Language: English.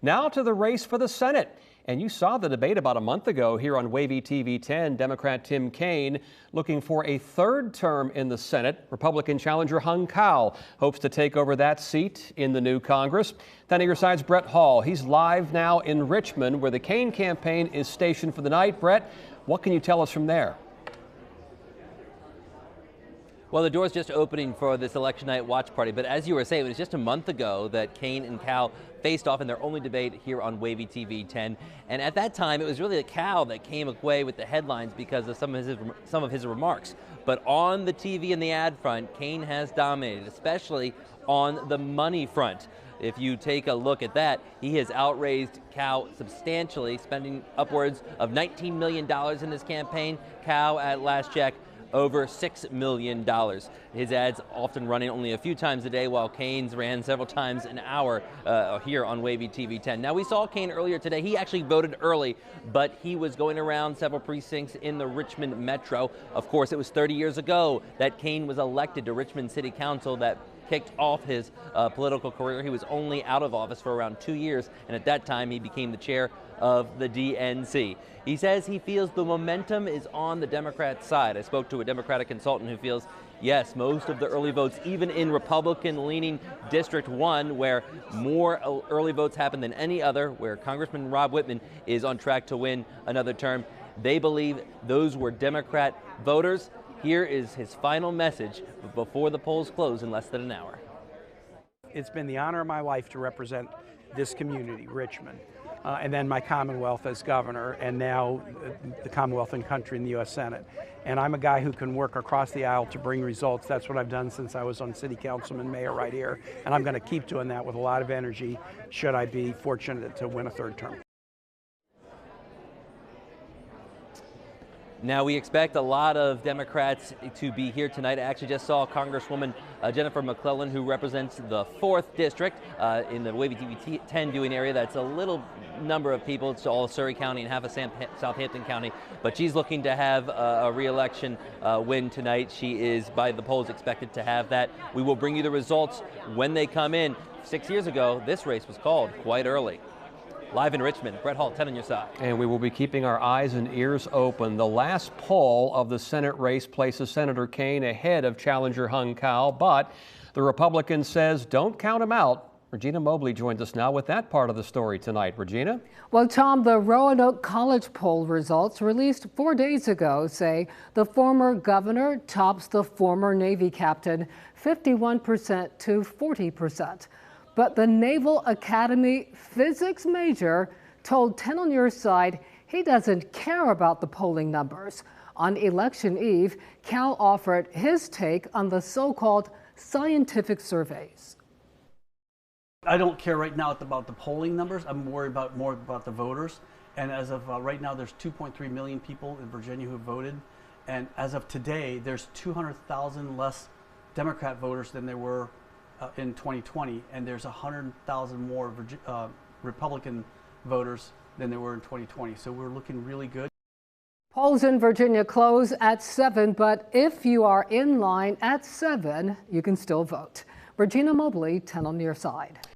Now to the race for the Senate. And you saw the debate about a month ago here on Wavy TV 10. Democrat Tim Kaine looking for a third term in the Senate. Republican challenger Hung Cao hopes to take over that seat in the new Congress. 10 of your side's Brett Hall. He's live now in Richmond, where the Kaine campaign is stationed for the night. Brett, what can you tell us from there? Well, the door's just opening for this election night watch party, but as you were saying, it was just a month ago that Kaine and Cao faced off in their only debate here on Wavy TV 10. And at that time, it was really the Cao that came away with the headlines because of some of his remarks. But on the TV and the ad front, Kaine has dominated, especially on the money front. If you take a look at that, he has outraised Cao substantially, spending upwards of $19 million in this campaign. Cao, at last check, over $6 million. His ads often running only a few times a day, while Kaine's ran several times an hour here on Wavy TV 10. Now, we saw Kaine earlier today. He actually voted early, but he was going around several precincts in the Richmond Metro. Of course, it was 30 years ago that Kaine was elected to Richmond City Council. That kicked off his political career. He was only out of office for around 2 years, and at that time he became the chair of the DNC. He says he feels the momentum is on the Democrat side. I spoke to a Democratic consultant who feels, yes, most of the early votes, even in Republican-leaning District 1, where more early votes happen than any other, where Congressman Rob Wittman is on track to win another term, they believe those were Democrat voters. Here is his final message before the polls close in less than an hour. It's been the honor of my life to represent this community, Richmond, and then my Commonwealth as governor, and now the Commonwealth and country in the U.S. Senate. And I'm a guy who can work across the aisle to bring results. That's what I've done since I was on city council and mayor right here. And I'm going to keep doing that with a lot of energy should I be fortunate to win a third term. Now, we expect a lot of Democrats to be here tonight. I actually just saw Congresswoman Jennifer McClellan, who represents the 4th District in the Wavy TV 10 viewing area. That's a little number of people. It's all Surrey County and half of Southampton County. But she's looking to have a re-election win tonight. She is, by the polls, expected to have that. We will bring you the results when they come in. 6 years ago, this race was called quite early. Live in Richmond, Brett Hall, 10 on your side. And we will be keeping our eyes and ears open. The last poll of the Senate race places Senator Kaine ahead of challenger Hung Cao, but the Republican says don't count him out. Regina Mobley joins us now with that part of the story tonight. Regina? Well, Tom, the Roanoke College poll results released 4 days ago say the former governor tops the former Navy captain 51% to 40%. But the Naval Academy physics major told 10 on your side he doesn't care about the polling numbers. On election eve, Cao offered his take on the so-called scientific surveys. I don't care right now about the polling numbers. I'm worried more about the voters. And as of right now, there's 2.3 million people in Virginia who voted. And as of today, there's 200,000 less Democrat voters than there were in 2020, and there's 100,000 more Republican voters than there were in 2020. So we're looking really good. Polls in Virginia close at 7, but if you are in line at 7, you can still vote. Regina Mobley, 10 on your side.